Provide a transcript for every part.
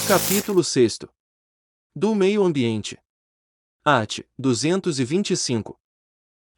Capítulo 6. Do meio ambiente. Art. 225.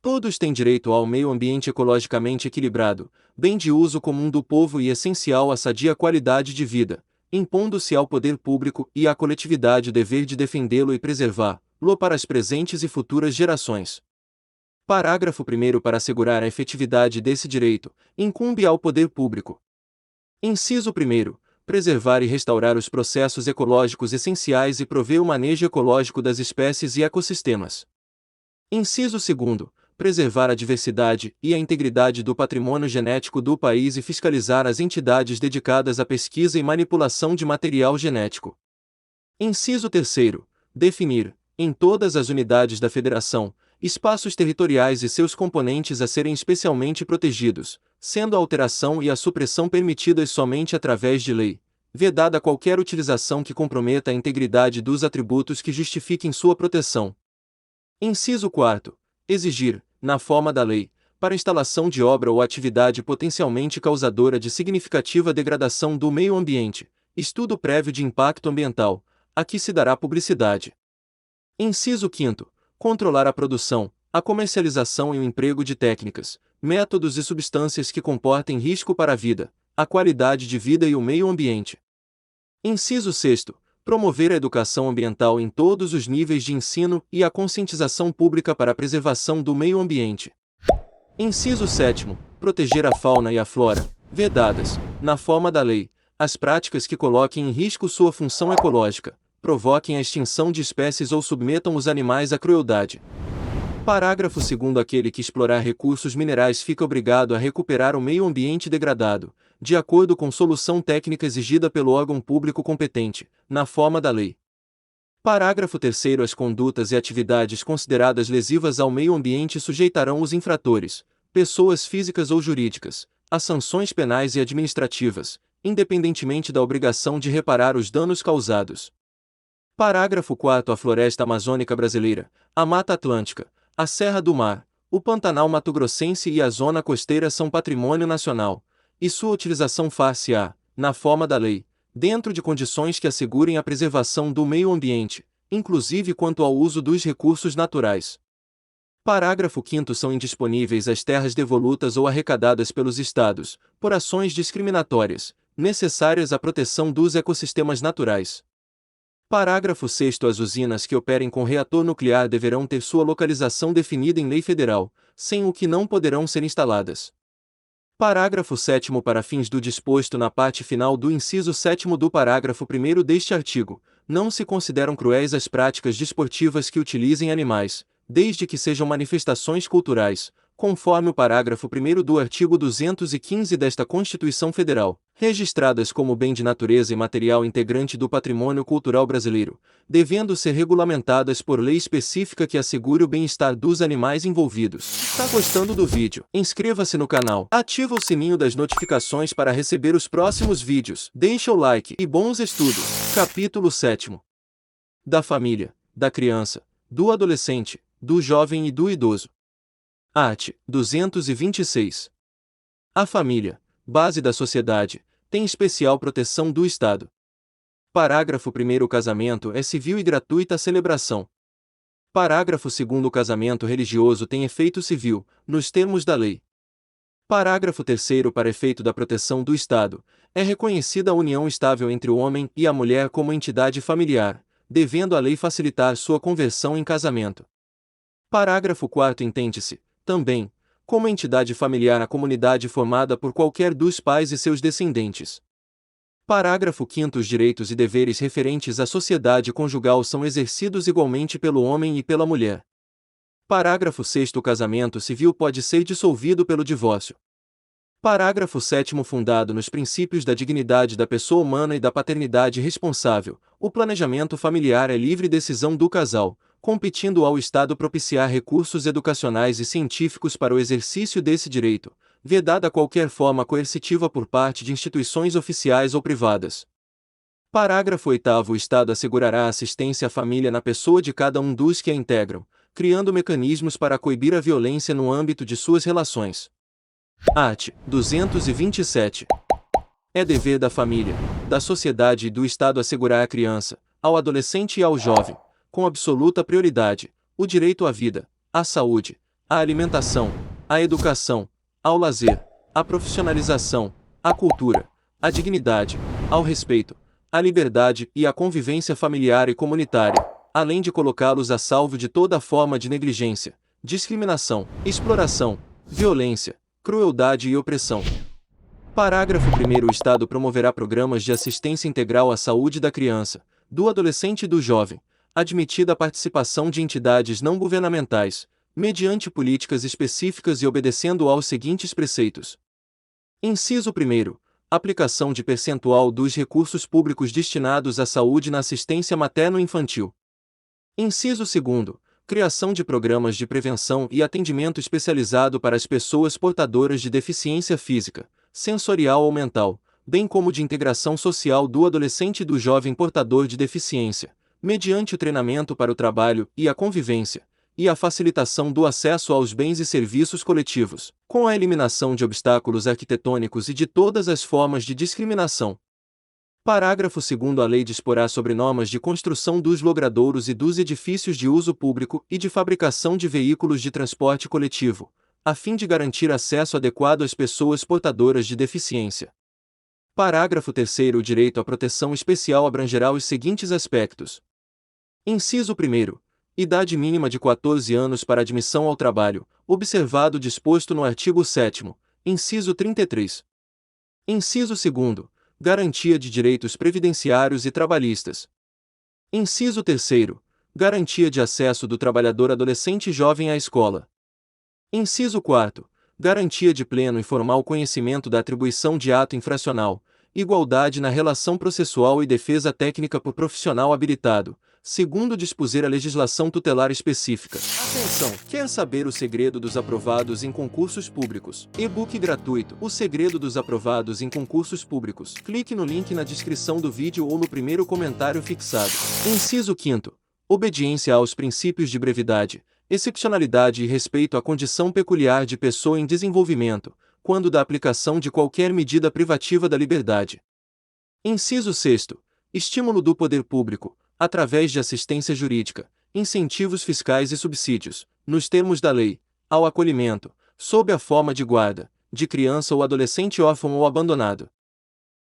Todos têm direito ao meio ambiente ecologicamente equilibrado, bem de uso comum do povo e essencial à sadia qualidade de vida, impondo-se ao poder público e à coletividade o dever de defendê-lo e preservá-lo para as presentes e futuras gerações. Parágrafo 1º. Para assegurar a efetividade desse direito, incumbe ao poder público. Inciso 1º. Preservar e restaurar os processos ecológicos essenciais e prover o manejo ecológico das espécies e ecossistemas. Inciso 2º. Preservar a diversidade e a integridade do patrimônio genético do país e fiscalizar as entidades dedicadas à pesquisa e manipulação de material genético. Inciso 3º. Definir, em todas as unidades da Federação, espaços territoriais e seus componentes a serem especialmente protegidos, sendo a alteração e a supressão permitidas somente através de lei, vedada qualquer utilização que comprometa a integridade dos atributos que justifiquem sua proteção. Inciso 4º. Exigir, na forma da lei, para instalação de obra ou atividade potencialmente causadora de significativa degradação do meio ambiente, estudo prévio de impacto ambiental, a que se dará publicidade. Inciso 5º. Controlar a produção, a comercialização e o emprego de técnicas, métodos e substâncias que comportem risco para a vida, a qualidade de vida e o meio ambiente. Inciso 6º. Promover a educação ambiental em todos os níveis de ensino e a conscientização pública para a preservação do meio ambiente. Inciso 7º. Proteger a fauna e a flora, vedadas, na forma da lei, as práticas que coloquem em risco sua função ecológica, provoquem a extinção de espécies ou submetam os animais à crueldade. Parágrafo 2º. Aquele que explorar recursos minerais fica obrigado a recuperar o meio ambiente degradado, de acordo com solução técnica exigida pelo órgão público competente, na forma da lei. Parágrafo 3º. As condutas e atividades consideradas lesivas ao meio ambiente sujeitarão os infratores, pessoas físicas ou jurídicas, a sanções penais e administrativas, independentemente da obrigação de reparar os danos causados. Parágrafo 4º. A floresta amazônica brasileira, a Mata Atlântica, a Serra do Mar, o Pantanal Mato-Grossense e a Zona Costeira são patrimônio nacional, e sua utilização far-se-á, na forma da lei, dentro de condições que assegurem a preservação do meio ambiente, inclusive quanto ao uso dos recursos naturais. Parágrafo 5º. São indisponíveis as terras devolutas ou arrecadadas pelos Estados, por ações discriminatórias, necessárias à proteção dos ecossistemas naturais. Parágrafo 6º. As usinas que operem com reator nuclear deverão ter sua localização definida em lei federal, sem o que não poderão ser instaladas. Parágrafo 7º. Para fins do disposto na parte final do inciso 7º do parágrafo 1º deste artigo, não se consideram cruéis as práticas desportivas que utilizem animais, desde que sejam manifestações culturais, conforme o parágrafo 1º do artigo 215 desta Constituição Federal, registradas como bem de natureza e material integrante do patrimônio cultural brasileiro, devendo ser regulamentadas por lei específica que assegure o bem-estar dos animais envolvidos. Tá gostando do vídeo? Inscreva-se no canal, ativa o sininho das notificações para receber os próximos vídeos, deixa o like e bons estudos. Capítulo 7º. Da família, da criança, do adolescente, do jovem e do idoso. Art. 226. A família, base da sociedade, tem especial proteção do Estado. Parágrafo 1º. O casamento é civil e gratuita a celebração. Parágrafo 2º. O casamento religioso tem efeito civil, nos termos da lei. Parágrafo 3º. Para efeito da proteção do Estado, é reconhecida a união estável entre o homem e a mulher como entidade familiar, devendo a lei facilitar sua conversão em casamento. Parágrafo 4º. Entende-se, também, como entidade familiar a comunidade formada por qualquer dos pais e seus descendentes. Parágrafo 5º. Os direitos e deveres referentes à sociedade conjugal são exercidos igualmente pelo homem e pela mulher. Parágrafo 6º. O casamento civil pode ser dissolvido pelo divórcio. Parágrafo 7º. Fundado nos princípios da dignidade da pessoa humana e da paternidade responsável, o planejamento familiar é livre decisão do casal, competindo ao Estado propiciar recursos educacionais e científicos para o exercício desse direito, vedada qualquer forma coercitiva por parte de instituições oficiais ou privadas. Parágrafo 8º. O Estado assegurará assistência à família na pessoa de cada um dos que a integram, criando mecanismos para coibir a violência no âmbito de suas relações. Art. 227. É dever da família, da sociedade e do Estado assegurar à criança, ao adolescente e ao jovem, com absoluta prioridade, o direito à vida, à saúde, à alimentação, à educação, ao lazer, à profissionalização, à cultura, à dignidade, ao respeito, à liberdade e à convivência familiar e comunitária, além de colocá-los a salvo de toda forma de negligência, discriminação, exploração, violência, crueldade e opressão. Parágrafo 1º. O Estado promoverá programas de assistência integral à saúde da criança, do adolescente e do jovem, admitida a participação de entidades não governamentais, mediante políticas específicas e obedecendo aos seguintes preceitos. Inciso 1º. Aplicação de percentual dos recursos públicos destinados à saúde na assistência materno-infantil. Inciso 2º. Criação de programas de prevenção e atendimento especializado para as pessoas portadoras de deficiência física, sensorial ou mental, bem como de integração social do adolescente e do jovem portador de deficiência, mediante o treinamento para o trabalho e a convivência, e a facilitação do acesso aos bens e serviços coletivos, com a eliminação de obstáculos arquitetônicos e de todas as formas de discriminação. Parágrafo 2º. A lei disporá sobre normas de construção dos logradouros e dos edifícios de uso público e de fabricação de veículos de transporte coletivo, a fim de garantir acesso adequado às pessoas portadoras de deficiência. Parágrafo 3º. O direito à proteção especial abrangerá os seguintes aspectos. Inciso 1º. Idade mínima de 14 anos para admissão ao trabalho, observado o disposto no artigo 7º, inciso 33. Inciso 2º. Garantia de direitos previdenciários e trabalhistas. Inciso 3º. Garantia de acesso do trabalhador adolescente e jovem à escola. Inciso 4º. Garantia de pleno e formal conhecimento da atribuição de ato infracional, igualdade na relação processual e defesa técnica por profissional habilitado, segundo dispuser a legislação tutelar específica. Atenção! Quer saber o segredo dos aprovados em concursos públicos? E-book gratuito. O segredo dos aprovados em concursos públicos. Clique no link na descrição do vídeo ou no primeiro comentário fixado. Inciso 5º. Obediência aos princípios de brevidade, excepcionalidade e respeito à condição peculiar de pessoa em desenvolvimento, quando da aplicação de qualquer medida privativa da liberdade. Inciso 6º. Estímulo do poder público, através de assistência jurídica, incentivos fiscais e subsídios, nos termos da lei, ao acolhimento, sob a forma de guarda, de criança ou adolescente órfão ou abandonado.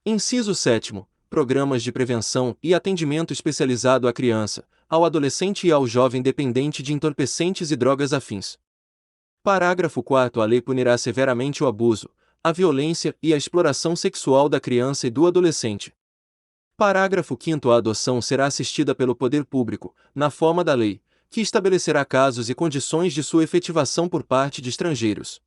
Inciso 7º. Programas de prevenção e atendimento especializado à criança, ao adolescente e ao jovem dependente de entorpecentes e drogas afins. Parágrafo 4º. A lei punirá severamente o abuso, a violência e a exploração sexual da criança e do adolescente. Parágrafo 5º. A adoção será assistida pelo poder público, na forma da lei, que estabelecerá casos e condições de sua efetivação por parte de estrangeiros.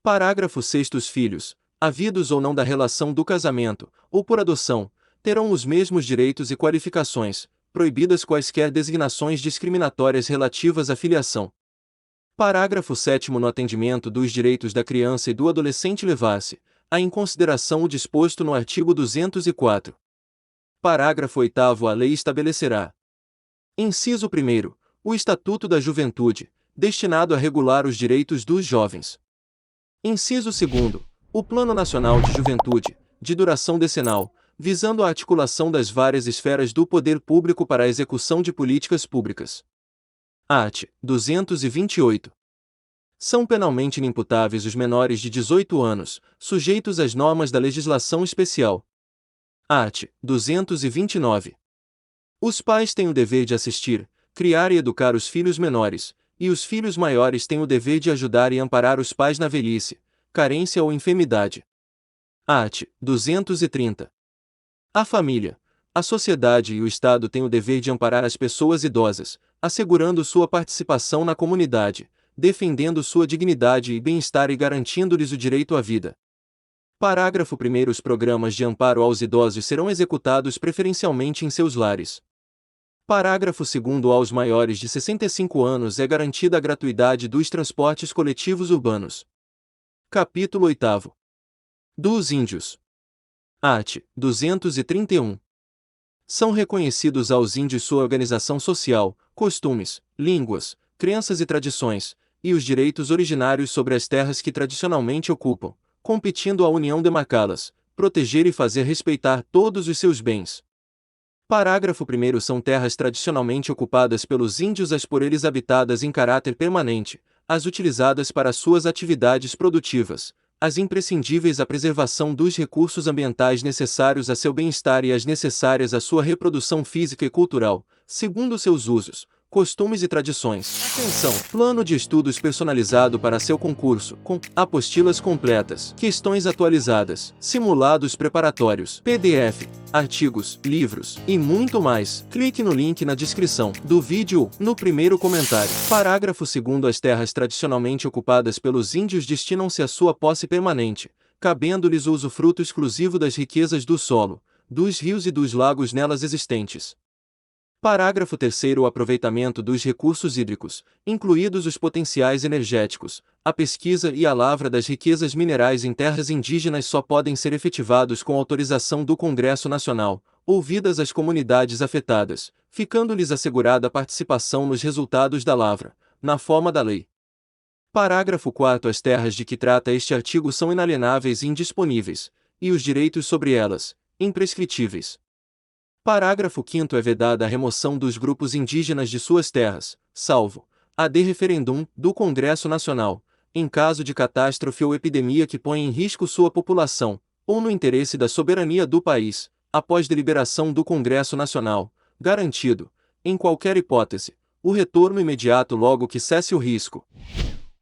Parágrafo 6º. Os filhos, havidos ou não da relação do casamento, ou por adoção, terão os mesmos direitos e qualificações, proibidas quaisquer designações discriminatórias relativas à filiação. Parágrafo 7º. No atendimento dos direitos da criança e do adolescente levar-se em consideração o disposto no artigo 204. Parágrafo 8º. A lei estabelecerá. Inciso 1º. O Estatuto da Juventude, destinado a regular os direitos dos jovens. Inciso 2º. O Plano Nacional de Juventude, de duração decenal, visando a articulação das várias esferas do poder público para a execução de políticas públicas. Art. 228. São penalmente inimputáveis os menores de 18 anos, sujeitos às normas da legislação especial. Art. 229. Os pais têm o dever de assistir, criar e educar os filhos menores, e os filhos maiores têm o dever de ajudar e amparar os pais na velhice, carência ou enfermidade. Art. 230. A família, a sociedade e o Estado têm o dever de amparar as pessoas idosas, assegurando sua participação na comunidade, defendendo sua dignidade e bem-estar e garantindo-lhes o direito à vida. Parágrafo 1º. Os programas de amparo aos idosos serão executados preferencialmente em seus lares. Parágrafo 2º. Aos maiores de 65 anos é garantida a gratuidade dos transportes coletivos urbanos. Capítulo 8º. Dos índios. Art. 231. São reconhecidos aos índios sua organização social, costumes, línguas, crenças e tradições, e os direitos originários sobre as terras que tradicionalmente ocupam, competindo à União demarcá-las, proteger e fazer respeitar todos os seus bens. Parágrafo 1º. São terras tradicionalmente ocupadas pelos índios, as por eles habitadas em caráter permanente, as utilizadas para suas atividades produtivas, as imprescindíveis à preservação dos recursos ambientais necessários a seu bem-estar e as necessárias à sua reprodução física e cultural, segundo seus usos, costumes e tradições. Atenção! Plano de estudos personalizado para seu concurso, com apostilas completas, questões atualizadas, simulados preparatórios, PDF, artigos, livros e muito mais. Clique no link na descrição do vídeo, no primeiro comentário. Parágrafo 2º. As terras tradicionalmente ocupadas pelos índios destinam-se à sua posse permanente, cabendo-lhes o usufruto exclusivo das riquezas do solo, dos rios e dos lagos nelas existentes. Parágrafo 3º. O aproveitamento dos recursos hídricos, incluídos os potenciais energéticos, a pesquisa e a lavra das riquezas minerais em terras indígenas só podem ser efetivados com autorização do Congresso Nacional, ouvidas as comunidades afetadas, ficando-lhes assegurada a participação nos resultados da lavra, na forma da lei. Parágrafo 4º. As terras de que trata este artigo são inalienáveis e indisponíveis, e os direitos sobre elas, imprescritíveis. Parágrafo 5º. É vedada a remoção dos grupos indígenas de suas terras, salvo ad referendum do Congresso Nacional, em caso de catástrofe ou epidemia que ponha em risco sua população, ou no interesse da soberania do país, após deliberação do Congresso Nacional, garantido, em qualquer hipótese, o retorno imediato logo que cesse o risco.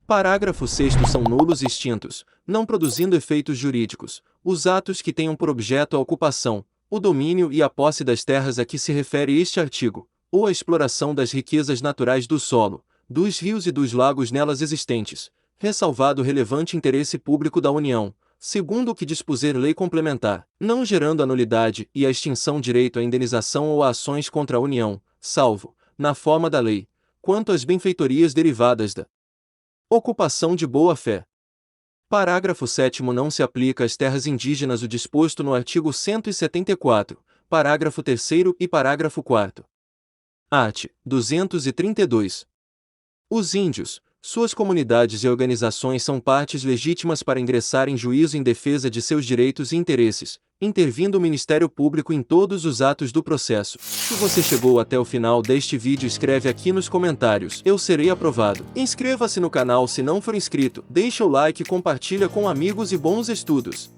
Parágrafo 6º. São nulos e extintos, não produzindo efeitos jurídicos, os atos que tenham por objeto a ocupação, o domínio e a posse das terras a que se refere este artigo, ou a exploração das riquezas naturais do solo, dos rios e dos lagos nelas existentes, ressalvado o relevante interesse público da União, segundo o que dispuser lei complementar, não gerando a nulidade e a extinção direito à indenização ou a ações contra a União, salvo, na forma da lei, quanto às benfeitorias derivadas da ocupação de boa-fé. Parágrafo 7º. Não se aplica às terras indígenas o disposto no artigo 174, parágrafo 3º e parágrafo 4º. Art. 232. Os índios, suas comunidades e organizações são partes legítimas para ingressar em juízo em defesa de seus direitos e interesses, intervindo o Ministério Público em todos os atos do processo. Se você chegou até o final deste vídeo, escreve aqui nos comentários: eu serei aprovado. Inscreva-se no canal se não for inscrito, deixa o like e compartilha com amigos e bons estudos.